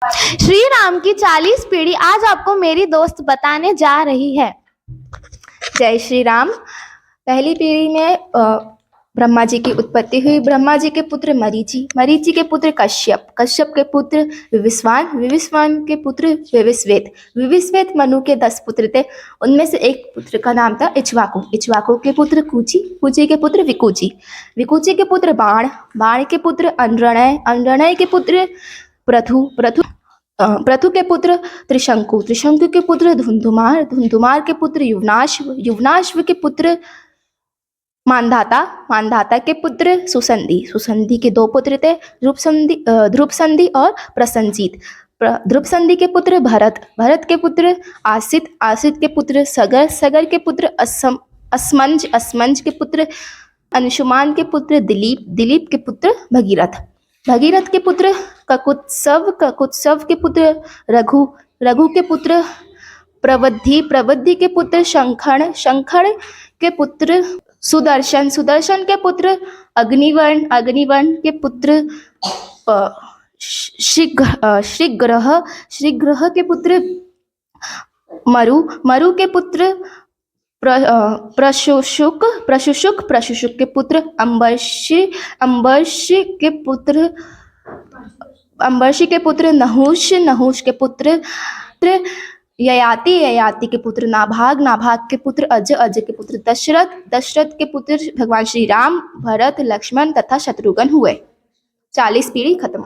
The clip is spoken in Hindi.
श्री राम की 40 पीढ़ी आज आपको मेरी दोस्त बताने जा रही है। जय श्री राम। पहली पीढ़ी में ब्रह्मा जी की उत्पत्ति हुई। ब्रह्मा जी के पुत्र मरीचि, मरीचि के पुत्र कश्यप, कश्यप के पुत्र विविस्वान, विविस्वान के पुत्र विविस्वेत, विविस्वेत मनु के 10 पुत्र थे। उनमें से एक पुत्र का नाम था इक्ष्वाकु, इक्ष्वाकु के पुत्र कूची, कूची के पुत्र विकुची, विकुची के पुत्र बाण, बाण के पुत्र अनरणय, अनरणय के पुत्र प्रथु, प्रथु के पुत्र त्रिशंकु, त्रिशंकु के पुत्र धुंधुमार, धुंधुमार के पुत्र युवनाश्व, युवनाश्व के पुत्र मानधाता, मानधाता के पुत्र सुसंधि, सुसंधि के 2 पुत्र थे, ध्रुपसंधि और प्रसंजित। ध्रुपसंधि के पुत्र भरत, भरत के पुत्र आसित, आसित के पुत्र सगर, सगर के पुत्र असमंज, असमंज के पुत्र अंशुमान के पुत्र दिलीप, दिलीप के पुत्र भगीरथ, भगीरथ के पुत्र ककुत्सव, ककुत्सव के पुत्र रघु, रघु के पुत्र प्रवद्धि, प्रवद्धि के पुत्र शंखण, शंखण के पुत्र सुदर्शन, सुदर्शन के पुत्र अग्निवर्ण, अग्निवर्ण के पुत्र श्रीग्रह, श्रीग्रह के पुत्र मरु, मरु के पुत्र प्रशुशुक, प्रशुशुक, प्रशुशुक के पुत्र अंबर्षि, अंबर्षि के पुत्र, अंबर्षि के पुत्र नहुष, नहुष के पुत्र ययाति, ययाति के पुत्र नाभाग, नाभाग के पुत्र अज, अज के पुत्र दशरथ, दशरथ के पुत्र भगवान श्री राम, भरत, लक्ष्मण तथा शत्रुघ्न हुए। 40 पीढ़ी खत्म।